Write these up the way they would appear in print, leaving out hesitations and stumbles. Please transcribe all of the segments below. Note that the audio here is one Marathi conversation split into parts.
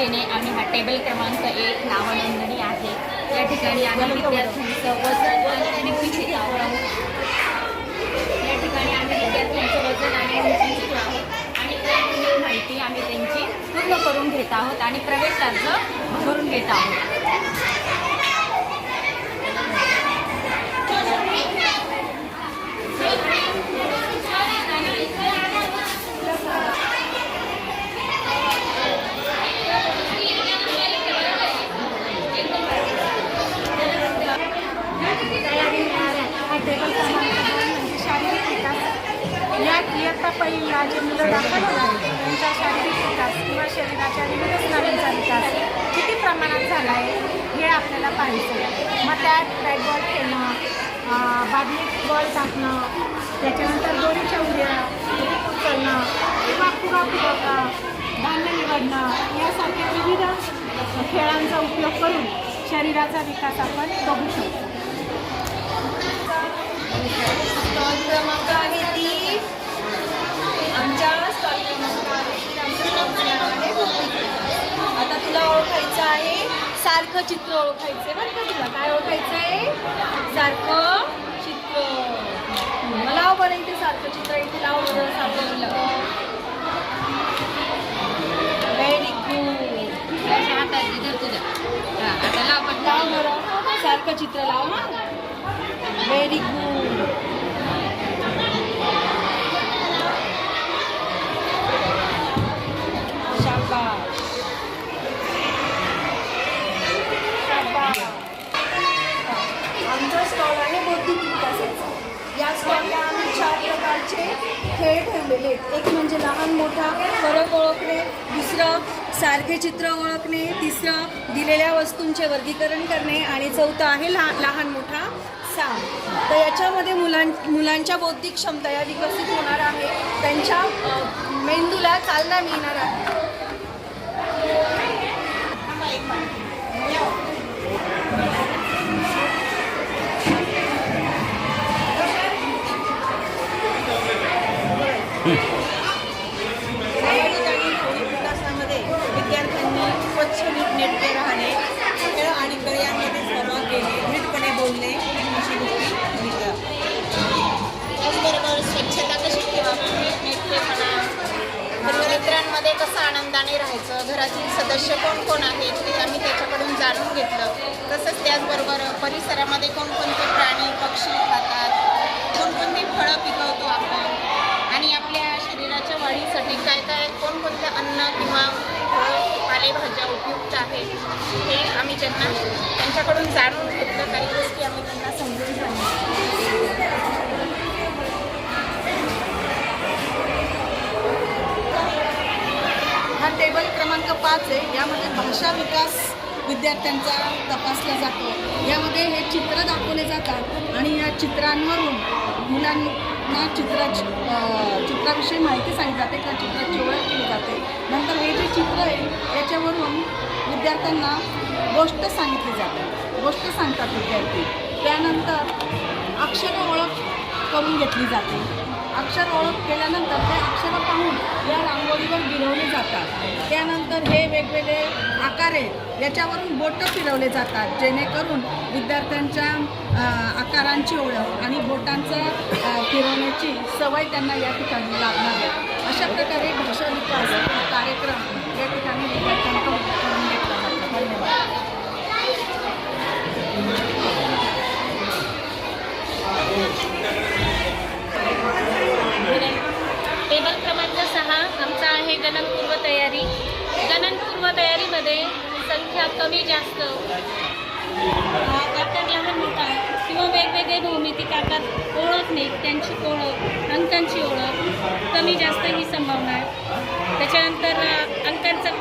वतीने आम्ही हा टेबल क्रमांक 1 नावनोंदणी आहे। या ठिकाणी आम्ही विद्यार्थ्यांचं वजन आणि उंची घेत आहोत। या ठिकाणी आम्ही विद्यार्थ्यांचं वजन आणि उंची घेत आहोत आणि प्राथमिक माहिती आम्ही त्यांची पूर्ण करून घेत आहोत आणि प्रवेश अर्ज भरून घेत आहोत। इयत्ता पहिला जे मुलं दाखल होणार त्यांचा शारीरिक विकास किंवा शरीराच्या विविध स्नायूंचा विकास किती प्रमाणात झाला आहे हे आपल्याला पाहायचं। मग त्यात बॅट बॉल खेळणं, बादली टाकणं, त्याच्यानंतर दोरीच्या उड्या उचलणं किंवा फुगा धान्य निवडणं यासारख्या विविध खेळांचा उपयोग करून शरीराचा विकास आपण बघू शकतो। आता तुला ओळखायचं आहे, सारखं चित्र ओळखायचं बरं का। तुला काय ओळखायचं आहे? सारखं चित्र। लाव बरं इथे सारखं चित्र, इथे लाव बरं सापडलं। Very good. आता लाव पण लाव बरं सारखं चित्र लाव। हा व्हेरी गुड। आमचा स्टॉल आहे बौद्धिक विकासाचा। या स्टॉलला आम्ही 4 प्रकारचे खेळ ठेवलेले आहेत। एक म्हणजे लहान मोठा फरक ओळखणे, दुसरं सारखे चित्र ओळखणे, तिसरं दिलेल्या वस्तूंचे वर्गीकरण करणे आणि चौथं आहे लहान मोठा साम। तर याच्यामध्ये मुलांच्या बौद्धिक क्षमता या विकसित होणार आहे, त्यांच्या मेंदूला चालना मिळणार आहे। विकासामध्ये विद्यार्थ्यांनी स्वच्छ नीटनेटके राहणे, खेळ आणि क्रियांमध्ये सहभाग घेणे, नीटपणे बोलणे अशी गोष्टी मिळतात। त्याचबरोबर स्वच्छता कशी ठेवावी, नीटनेटकेपणा, मित्रांमध्ये कसं आनंदाने राहायचं, घरातील सदस्य कोण कोण आहेत ते आम्ही त्याच्याकडून जाणून घेतलं। तसंच त्याचबरोबर परिसरामध्ये कोणकोणते प्राणी पक्षी खातात, कोणकोणती फळं पिकवतो आपण आणि आपल्या शरीराच्या वाढीसाठी काय काय कोणकोणत्या अन्न किंवा पालेभाज्या उपयुक्त आहेत हे आम्ही त्यांच्याकडून जाणून घेतलं। काही गोष्टी आम्ही त्यांना समजून सांगितलं। हा टेबल क्रमांक 5 आहे। यामध्ये भाषा विकास विद्यार्थ्यांचा तपासला जातो। यामध्ये हे चित्र दाखवले जातात आणि या चित्रांवरून मुलांना चित्राविषयी माहिती सांगितली जाते किंवा चित्राची ओळख केली जाते। नंतर हे जे चित्र आहे याच्यावरून विद्यार्थ्यांना गोष्ट सांगितली जाते, गोष्ट सांगतात विद्यार्थी। त्यानंतर अक्षर ओळख करून घेतली जाते। अक्षर ओळख केल्यानंतर ते अक्षरं पाहून या रांगोळीवर गिरवले जातात। त्यानंतर हे वेगवेगळे आकार आहेत याच्यावरून बोटं फिरवले जातात, जेणेकरून विद्यार्थ्यांच्या आकारांची ओळख आणि बोटांचा फिरवण्याची सवय त्यांना या ठिकाणी लागणार आहे। अशा प्रकारे भाषा विकास हा कार्यक्रम या ठिकाणी विद्यार्थ्यांकडून करून घेतला जातो। धन्यवाद। टेबल क्रमांक 6 आमचा आहे गणनपूर्व तयारी। गणनपूर्व तयारीमध्ये संख्या कमी जास्त, आकार लहान मोठा किंवा वेगवेगळे भौमितिक आकार ओळखणे, त्यांची ओळख, अंकांची ओळख, कमी जास्त ही संभावना आहे। त्याच्यानंतर अंकांचा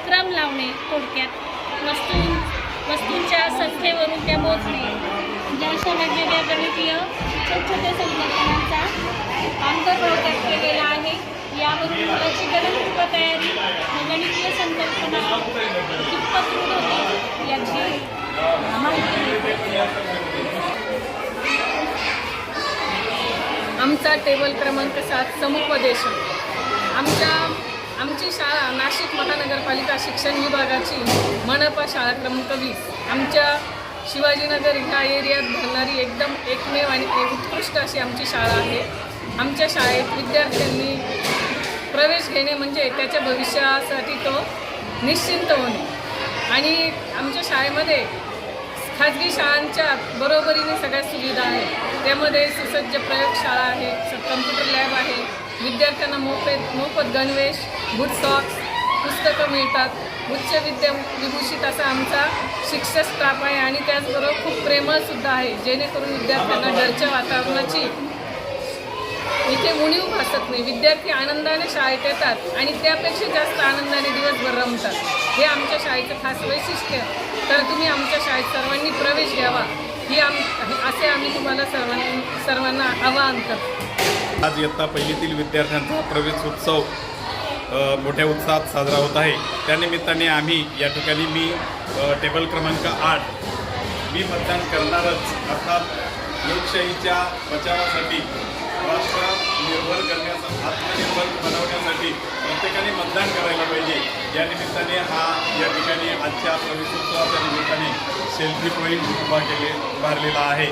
क्रम लावणे, थोडक्यात वस्तूंच्या संख्येवरून त्या मोजणे, ज्या अशा वेगवेगळ्या गणितीय छोट्या संकल्पनांचा अंतर्भाव केलेला आहे। यावरून मुलाची गणनपूर्व तयारी, गणितीय संकल्पना कितपत रूढ होते याची माहिती। आमचा टेबल क्रमांक 7 समुपदेशन। आमच्या आमची शाळा नाशिक महानगरपालिका शिक्षण विभागाची मनपा शाळा क्रमांक 20 आमच्या शिवाजीनगर ह्या एरियात भरणारी एकदम एकमेव आणि उत्कृष्ट अशी आमची शाळा आहे. आमच्या शाळेत विद्यार्थ्यांनी प्रवेश घेणे म्हणजे त्याच्या भविष्यासाठी तो निश्चिंत होणे. आणि आमच्या शाळेमध्ये खाजगी शाळांच्या बरोबरीने सगळ्या सुविधा आहेत. त्यामध्ये सुसज्ज प्रयोगशाळा आहे, कम्प्युटर लॅब आहे, विद्यार्थ्यांना मोफत गणवेश, बूट सॉक्स, पुस्तकं मिळतात. उच्च विभूषित असा आमचा शिक्षक स्टाफ आहे आणि त्याचबरोबर खूप प्रेमळसुद्धा आहे, जेणेकरून विद्यार्थ्यांना घरच्या वातावरणाची इथे उणीव भासत नाही. विद्यार्थी आनंदाने शाळेत येतात आणि त्यापेक्षा जास्त आनंदाने दिवसभर रमतात. हे आमच्या शाळेचं खास वैशिष्ट्य. तर तुम्ही आमच्या शाळेत सर्वांनी प्रवेश घ्यावा असे आम्ही तुम्हाला सर्वांना आवाहन करतो. आज इयत्ता पहिलीतील विद्यार्थ्यांचा प्रवेश उत्सव मोठ्या उत्साहात साजरा होत आहे. त्यानिमित्ताने आम्ही या ठिकाणी मी टेबल क्रमांक 8 मी मतदान करणारच अर्थात लोकशाहीच्या बचावासाठी, राष्ट्र निर्भर करण्याचा, आत्मनिर्भर बनवण्यासाठी प्रत्येकाने मतदान करायला पाहिजे. या निमित्ताने या ठिकाणी आजच्या प्रवेशोत्सवाच्या निमित्ताने सेल्फी पॉईंट उभारलेला आहे.